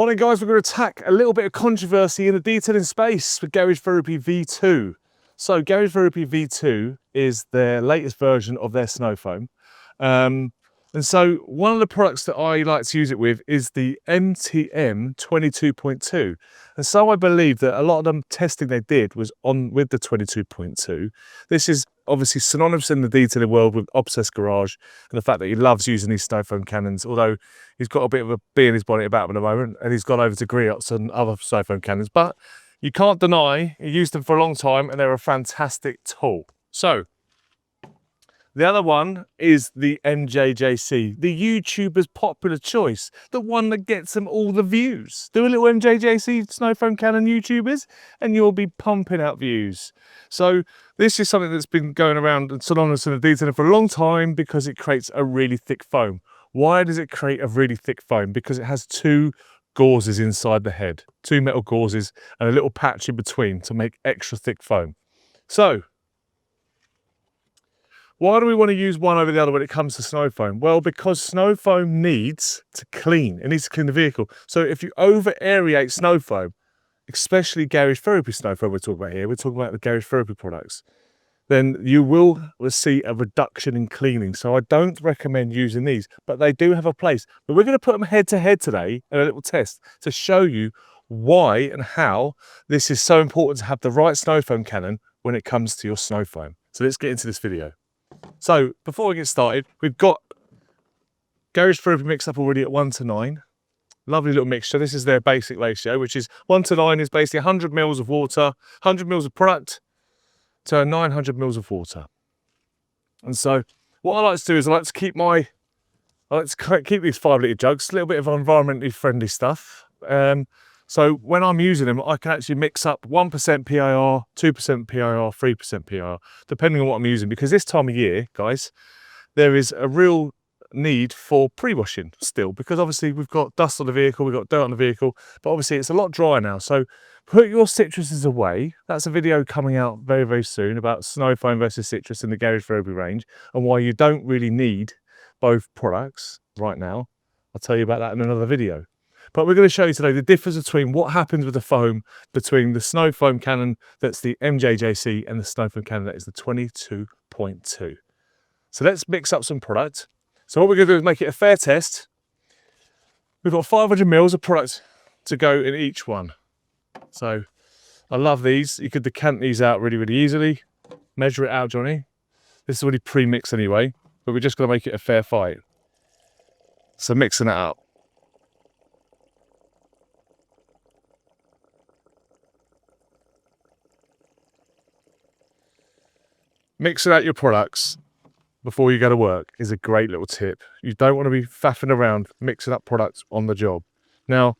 Morning guys, we're going to attack a little bit of controversy in the detailing space with Garage Therapy V2. So Garage Therapy V2 is their latest version of their snow foam. And so one of the products that I like to use it with is the MTM 22.2. And so I believe that a lot of the testing they did was on with the 22.2. This is obviously synonymous in the detailing world with Obsessed Garage and the fact that he loves using these snow foam cannons, although he's got a bit of a bee in his bonnet about them at the moment and he's gone over to Griots and other snow foam cannons. But you can't deny he used them for a long time and they're a fantastic tool. So the other one is the MJJC, the YouTuber's popular choice, the one that gets them all the views. Do a little MJJC snow foam cannon YouTubers and you'll be pumping out views. So this is something that's been going around and synonymous in the detailing for a long time because it creates a really thick foam. Why does it create a really thick foam? Because it has two gauzes inside the head, two metal gauzes and a little patch in between to make extra thick foam. So why do we want to use one over the other when it comes to snow foam? Well, because snow foam needs to clean. It needs to clean the vehicle. So if you over-aerate snow foam, especially Garage Therapy snow foam we're talking about here, we're talking about the Garage Therapy products, then you will see a reduction in cleaning. So I don't recommend using these, but they do have a place. But we're going to put them head to head today in a little test to show you why and how this is so important to have the right snow foam cannon when it comes to your snow foam. So let's get into this video. So before we get started, we've got Garage Therapy mixed up already at 1:9. Lovely little mixture. This is their basic ratio, which is 1:9 is basically 100 mils of water, 100 mils of product to 900 mils of water. And so what I like to do is I like to keep these 5 litre jugs, a little bit of environmentally friendly stuff. So when I'm using them, I can actually mix up 1% PIR, 2% PIR, 3% PIR, depending on what I'm using. Because this time of year, guys, there is a real need for pre-washing still. Because obviously we've got dust on the vehicle, we've got dirt on the vehicle, but obviously it's a lot drier now. So put your citruses away. That's a video coming out very, very soon about snow foam versus citrus in the Garage Therapy range and why you don't really need both products right now. I'll tell you about that in another video. But we're going to show you today the difference between what happens with the foam between the snow foam cannon that's the MJJC and the snow foam cannon that is the 22.2. So let's mix up some product. So what we're going to do is make it a fair test. We've got 500 mils of product to go in each one. So I love these. You could decant these out really, really easily. Measure it out, Johnny. This is already pre-mixed anyway, but we're just going to make it a fair fight. So mixing that up. Mixing out your products before you go to work is a great little tip. You don't want to be faffing around mixing up products on the job. Now,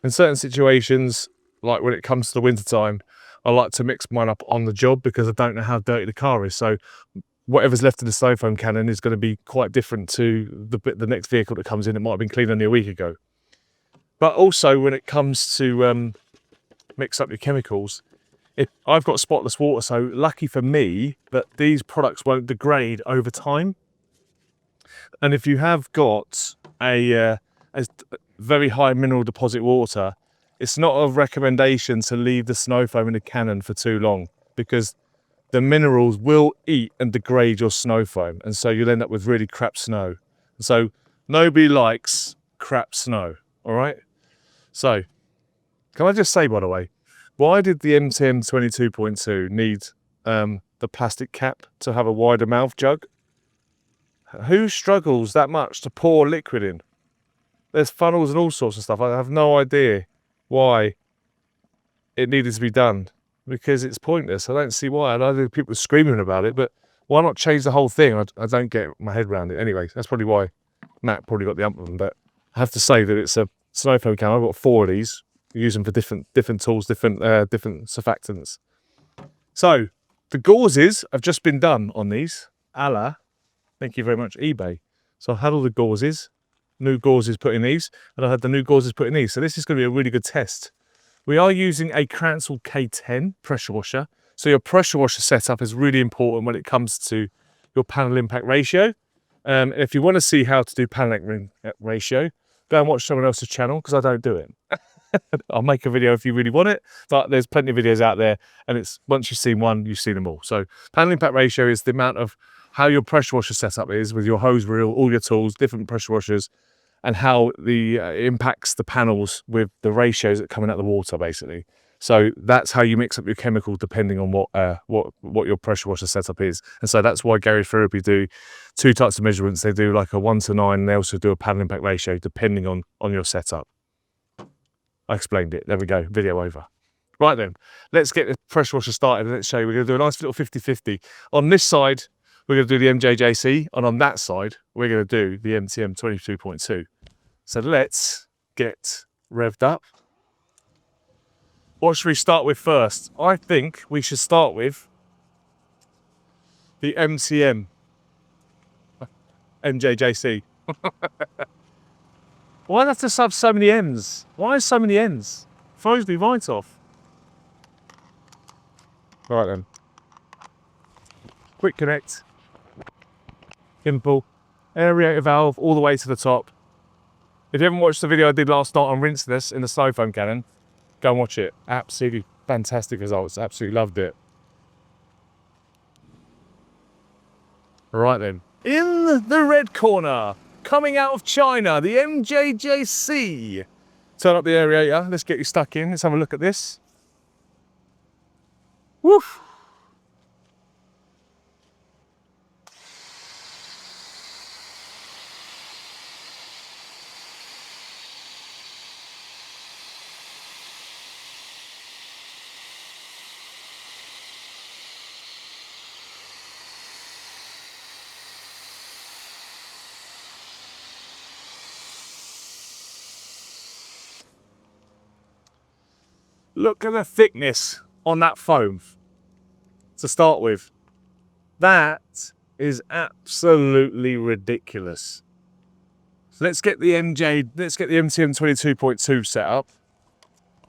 in certain situations, like when it comes to the winter time, I like to mix mine up on the job because I don't know how dirty the car is. So whatever's left in the snow foam cannon is going to be quite different to the next vehicle that comes in. It might have been cleaned only a week ago. But also when it comes to mix up your chemicals, I've got spotless water, so lucky for me that these products won't degrade over time. And if you have got a very high mineral deposit water, it's not a recommendation to leave the snow foam in the cannon for too long because the minerals will eat and degrade your snow foam, and so you'll end up with really crap snow. So nobody likes crap snow, all right? So can I just say, by the way, why did the MTM 22.2 need the plastic cap to have a wider mouth jug? Who struggles that much to pour liquid in? There's funnels and all sorts of stuff. I have no idea why it needed to be done because it's pointless. I don't see why. I know people are screaming about it, but why not change the whole thing? I don't get my head around it. Anyway, that's probably why Matt probably got the ump of them. But I have to say that it's a snow foam can. I've got 4 of these. Use them for different tools, different surfactants. So the gauzes have just been done on these. Thank you very much, eBay. So I had all the gauzes, new gauzes put in these, and I had the new gauzes put in these. So this is going to be a really good test. We are using a Cransel K10 pressure washer. So your pressure washer setup is really important when it comes to your panel impact ratio. If you want to see how to do panel impact ratio, go and watch someone else's channel, because I don't do it. I'll make a video if you really want it, but there's plenty of videos out there, and it's once you've seen one, you've seen them all. So panel impact ratio is the amount of how your pressure washer setup is with your hose reel, all your tools, different pressure washers, and how the impacts the panels with the ratios that are coming out of the water, basically. So that's how you mix up your chemical depending on what your pressure washer setup is. And so that's why Garage Therapy do two types of measurements. They do like a 1:9, and they also do a panel impact ratio depending on your setup. I explained it. There we go. Video over. Right then, let's get the pressure washer started and let's show you. We're going to do a nice little 50-50. On this side, we're going to do the MJJC, and on that side, we're going to do the MTM 22.2. So let's get revved up. What should we start with first? I think we should start with the MTM MJJC. Why do I have to sub so many M's? Why so many N's? Throws me right off. Right then. Quick connect. Gimple. Aerator valve all the way to the top. If you haven't watched the video I did last night on rinseless in the slow foam cannon, go and watch it. Absolutely fantastic results. Absolutely loved it. Right then. In the red corner, coming out of China, the MJJC. Turn up the aerator. Let's get you stuck in. Let's have a look at this. Woof. Look at the thickness on that foam to start with. That is absolutely ridiculous. So let's get the MTM 22.2 set up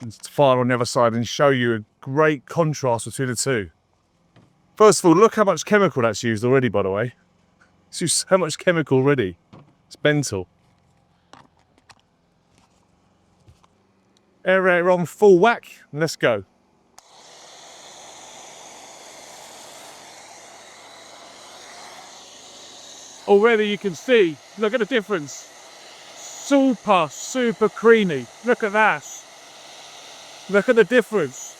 and fire on the other side and show you a great contrast between the two. First of all, look how much chemical that's used already, by the way. It's used so much chemical already. It's mental. Aerator on full whack, and let's go. Already you can see, look at the difference. Super creamy. Look at that. Look at the difference.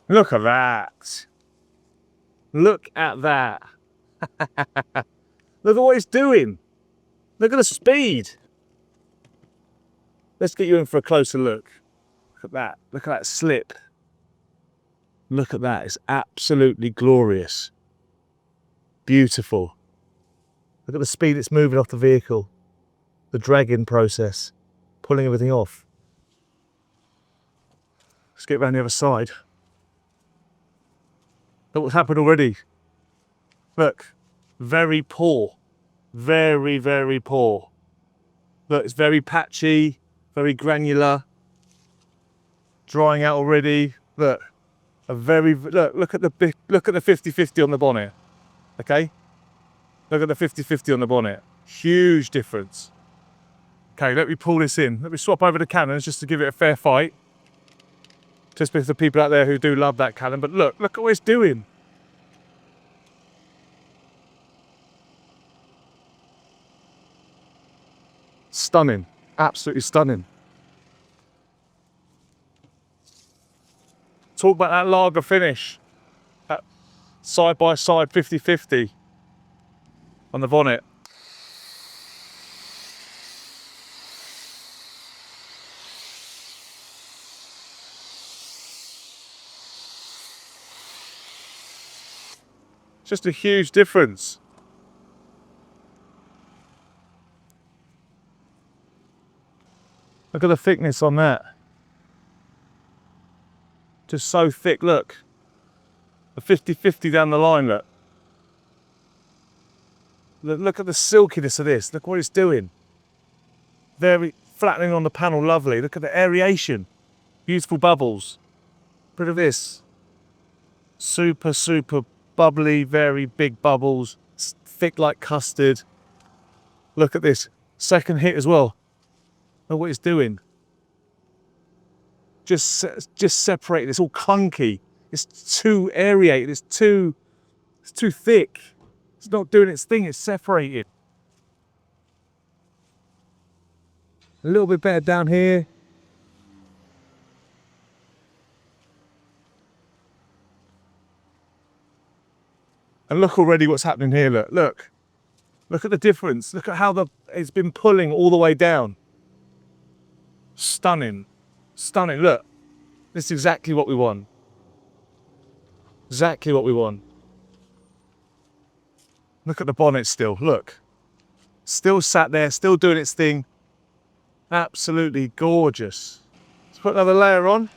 Look at that. Look at that. Look at what it's doing. Look at the speed. Let's get you in for a closer look. Look at that. Look at that slip. Look at that. It's absolutely glorious. Beautiful. Look at the speed it's moving off the vehicle. The dragging process. Pulling everything off. Let's get around the other side. Look what's happened already. Look, very poor. Very poor. Look, it's very patchy, very granular. Drying out already. Look, look at the 50-50 on the bonnet. Okay? Look at the 50-50 on the bonnet. Huge difference. Okay, let me pull this in. Let me swap over the cannons just to give it a fair fight. Just because the people out there who do love that cannon, but look at what it's doing. Stunning, absolutely stunning. Talk about that lager finish. That side by side 50-50 on the bonnet. Just a huge difference. Look at the thickness on that. Just so thick, look. A 50-50 down the line, look. Look at the silkiness of this. Look what it's doing. Very flattening on the panel, lovely. Look at the aeration. Beautiful bubbles. Look at this. Super, super bubbly, very big bubbles. Thick like custard. Look at this. Second hit as well. Look what it's doing. Just separated. It's all clunky. It's too aerated. It's too thick. It's not doing its thing. It's separated. A little bit better down here. And look already what's happening here. Look. Look at the difference. Look at how it's been pulling all the way down. Stunning. Stunning. Look. This is exactly what we want. Exactly what we want. Look at the bonnet still. Look. Still sat there, still doing its thing. Absolutely gorgeous. Let's put another layer on.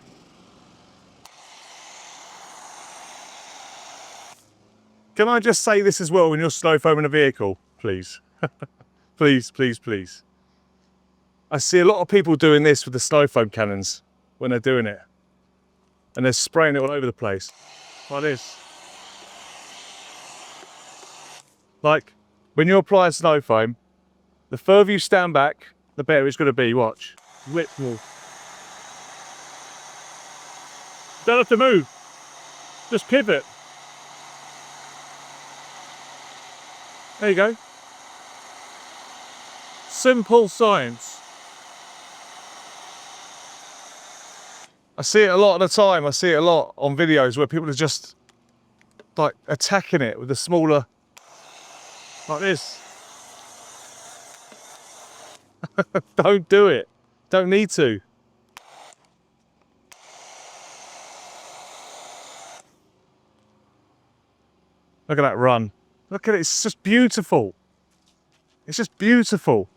Can I just say this as well when you're slow foaming a vehicle, please? Please, please, please. I see a lot of people doing this with the slow foam cannons when they're doing it. And they're spraying it all over the place. Like this. Like, when you apply a slow foam, the further you stand back, the better it's going to be. Watch. Whip wall. Don't have to move. Just pivot. There you go. Simple science. I see it a lot of the time. I see it a lot on videos where people are just like attacking it with a smaller, like this. Don't do it. Don't need to. Look at that run. Look at it. It's just beautiful. It's just beautiful.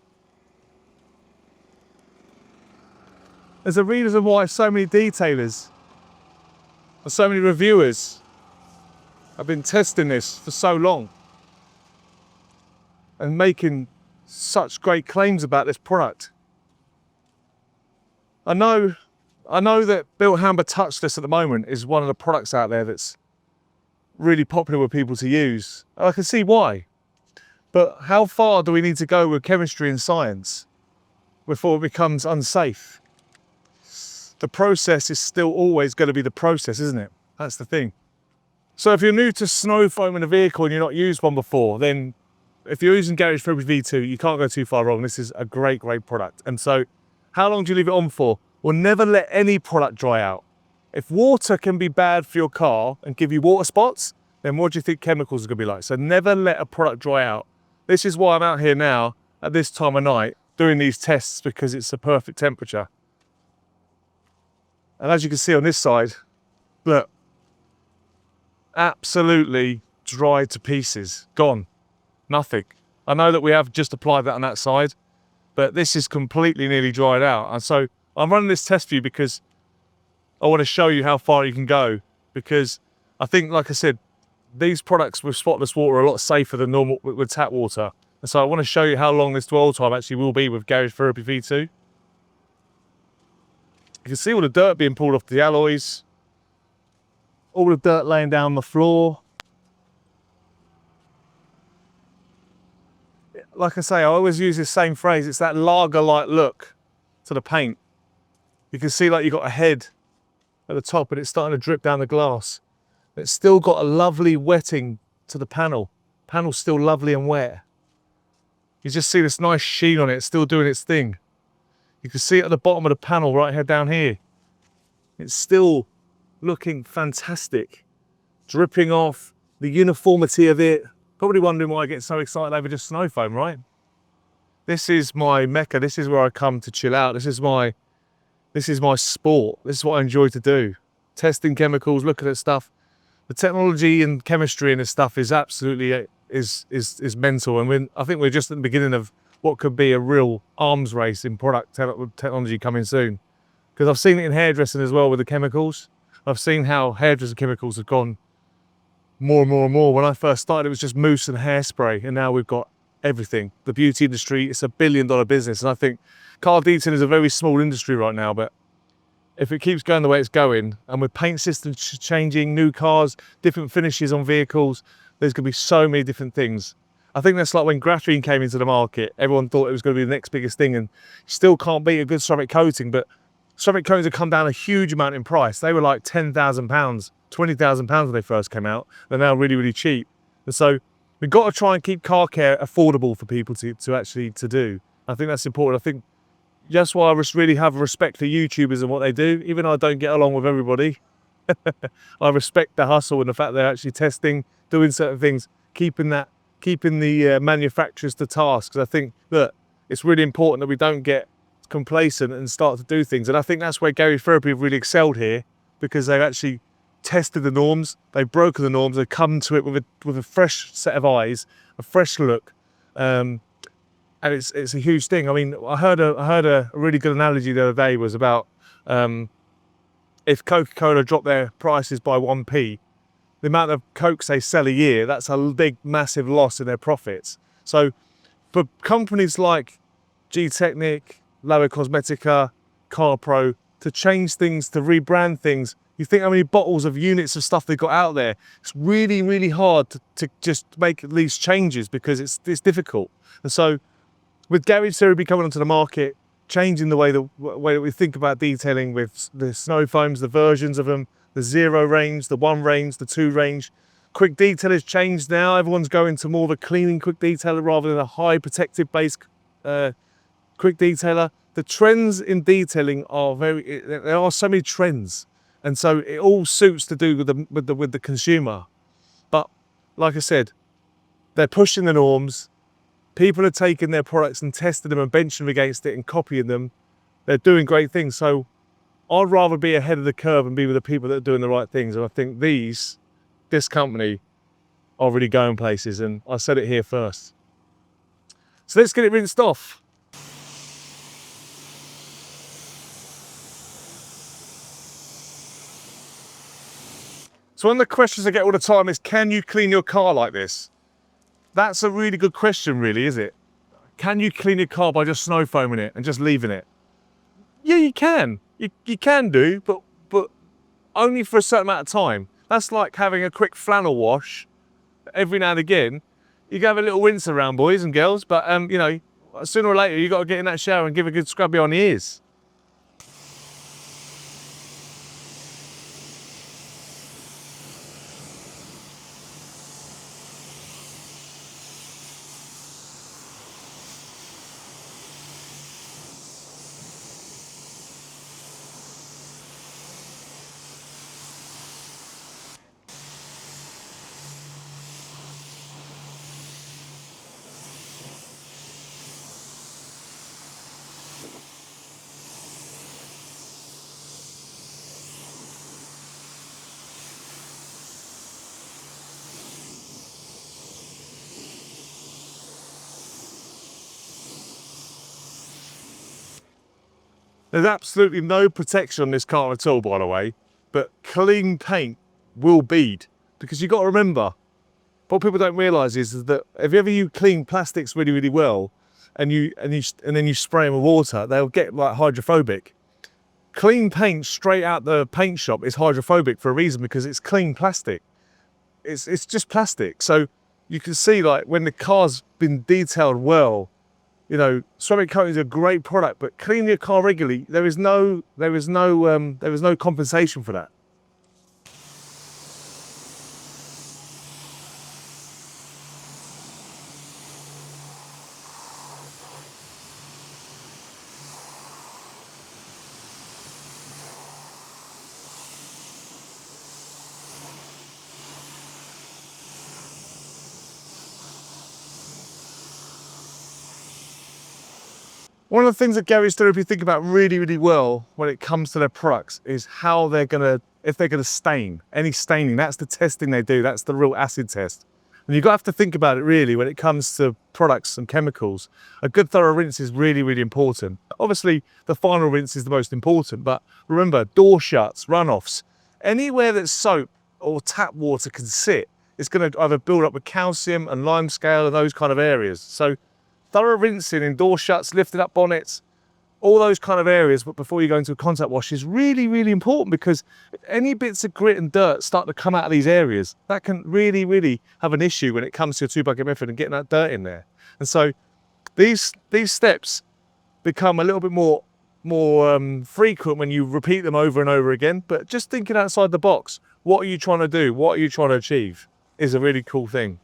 There's a reason why so many detailers and so many reviewers have been testing this for so long and making such great claims about this product. I know that Built Hamber Touchless at the moment is one of the products out there that's really popular with people to use. I can see why. But how far do we need to go with chemistry and science before it becomes unsafe? The process is still always going to be the process, isn't it? That's the thing. So if you're new to snow foam in a vehicle and you've not used one before, then if you're using Garage Therapy V2, you can't go too far wrong. This is a great, great product. And so how long do you leave it on for? Well, never let any product dry out. If water can be bad for your car and give you water spots, then what do you think chemicals are going to be like? So never let a product dry out. This is why I'm out here now at this time of night doing these tests, because it's the perfect temperature. And as you can see on this side, look, absolutely dried to pieces, gone, nothing. I know that we have just applied that on that side, but this is completely nearly dried out. And so I'm running this test for you because I want to show you how far you can go, because I think, like I said, these products with spotless water are a lot safer than normal with tap water. And so I want to show you how long this dwell time actually will be with Garage Therapy V2. You can see all the dirt being pulled off the alloys, all the dirt laying down the floor. Like I say, I always use this same phrase, it's that lager-like look to the paint. You can see like you've got a head at the top and it's starting to drip down the glass. It's still got a lovely wetting to the panel. Panel's still lovely and wet. You just see this nice sheen on it, it's still doing its thing. You can see it at the bottom of the panel right here down here. It's still looking fantastic. Dripping off, the uniformity of it. Probably wondering why I get so excited over just snow foam, right? This is my mecca. This is where I come to chill out. This is my sport. This is what I enjoy to do. Testing chemicals, looking at stuff. The technology and chemistry in this stuff is absolutely is mental. And I think we're just at the beginning of what could be a real arms race in product technology coming soon. Because I've seen it in hairdressing as well with the chemicals. I've seen how hairdressing chemicals have gone more and more and more. When I first started, it was just mousse and hairspray, and now we've got everything. The beauty industry, it's $1 billion business, and I think car detailing is a very small industry right now, but if it keeps going the way it's going, and with paint systems changing, new cars, different finishes on vehicles, there's going to be so many different things. I think that's like when graphene came into the market, everyone thought it was going to be the next biggest thing, and you still can't beat a good ceramic coating, but ceramic coatings have come down a huge amount in price. They were like £10,000, £20,000 when they first came out. They're now really, really cheap. And so we've got to try and keep car care affordable for people to actually do. I think that's important. I think that's why I really have respect for YouTubers and what they do. Even though I don't get along with everybody, I respect the hustle and the fact they're actually testing, doing certain things, keeping the manufacturers to task. Because I think that it's really important that we don't get complacent and start to do things. And I think that's where Gary Therapy have really excelled here, because they've actually tested the norms, they've broken the norms, they've come to it with a fresh set of eyes, a fresh look. And it's a huge thing. I mean, I heard a really good analogy the other day was about if Coca-Cola dropped their prices by 1p, the amount of Cokes they sell a year, that's a big, massive loss in their profits. So for companies like G-Technic, Lower Cosmetica, CarPro, to change things, to rebrand things, you think how many bottles of units of stuff they've got out there. It's really, really hard to just make these changes because it's difficult. And so with Gary Therapy coming onto the market, changing the way that we think about detailing with the snow foams, the versions of them, the 0 range, the 1 range, the 2 range. Quick detail has changed now. Everyone's going to more of a cleaning quick detailer rather than a high protective base quick detailer. The trends in detailing are there are so many trends, and so it all suits to do with the consumer. But like I said, they're pushing the norms. People are taking their products and testing them and benching them against it and copying them. They're doing great things. So I'd rather be ahead of the curve and be with the people that are doing the right things. And I think this company are really going places, and I said it here first. So let's get it rinsed off. So one of the questions I get all the time is, can you clean your car like this? That's a really good question, really, is it? Can you clean your car by just snow foaming it and just leaving it? Yeah, you can. You can do, but only for a certain amount of time. That's like having a quick flannel wash every now and again. You can have a little rinse around, boys and girls, but you know, sooner or later you got to get in that shower and give a good scrubby on the ears. There's absolutely no protection on this car at all, by the way, but clean paint will bead, because you've got to remember, what people don't realise is that if ever you clean plastics really, really well, and then you spray them with water, they'll get like hydrophobic. Clean paint straight out the paint shop is hydrophobic for a reason, because it's clean plastic. It's just plastic. So you can see, like, when the car's been detailed well, you know, ceramic coating is a great product, but cleaning your car regularly, there is no compensation for that. One of the things that Gary's Therapy think about really, really well when it comes to their products is how if they're gonna stain, any staining. That's the testing they do. That's the real acid test. And you've got to have to think about it really when it comes to products and chemicals. A good thorough rinse is really, really important. Obviously, the final rinse is the most important, but remember, door shuts, runoffs, Anywhere that soap or tap water can sit, it's going to either build up with calcium and lime scale and those kind of areas. So thorough rinsing in door shuts, lifting up bonnets, all those kind of areas, but before you go into a contact wash is really, really important, because if any bits of grit and dirt start to come out of these areas, that can really, really have an issue when it comes to your 2-bucket method and getting that dirt in there. And so these steps become a little bit more frequent when you repeat them over and over again. But just thinking outside the box, what are you trying to do? What are you trying to achieve? Is a really cool thing.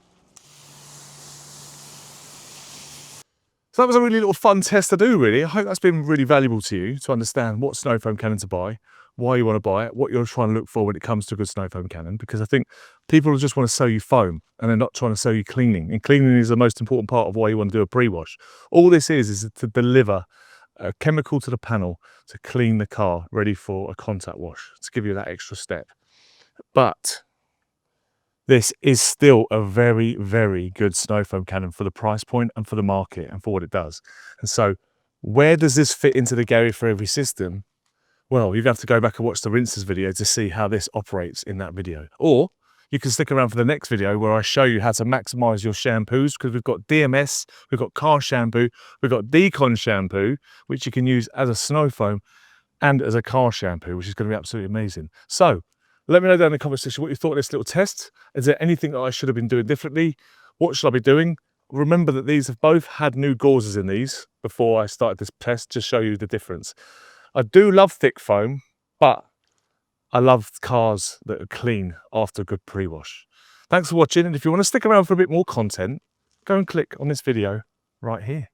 So that was a really little fun test to do, really. I hope that's been really valuable to you to understand what snow foam cannon to buy, why you want to buy it, what you're trying to look for when it comes to a good snow foam cannon, because I think people just want to sell you foam and they're not trying to sell you cleaning. And cleaning is the most important part of why you want to do a pre-wash. All this is to deliver a chemical to the panel to clean the car ready for a contact wash, to give you that extra step. But this is still a very, very good snow foam cannon for the price point and for the market and for what it does. And so where does this fit into the Gary for Every system? Well, you'd have to go back and watch the rinses video to see how this operates in that video. Or you can stick around for the next video where I show you how to maximize your shampoos, because we've got DMS, we've got car shampoo, we've got decon shampoo, which you can use as a snow foam and as a car shampoo, which is going to be absolutely amazing. So let me know down in the comment section what you thought of this little test. Is there anything that I should have been doing differently? What should I be doing? Remember that these have both had new gauzes in these before I started this test, to show you the difference. I do love thick foam, but I love cars that are clean after a good pre-wash. Thanks for watching, and if you want to stick around for a bit more content, go and click on this video right here.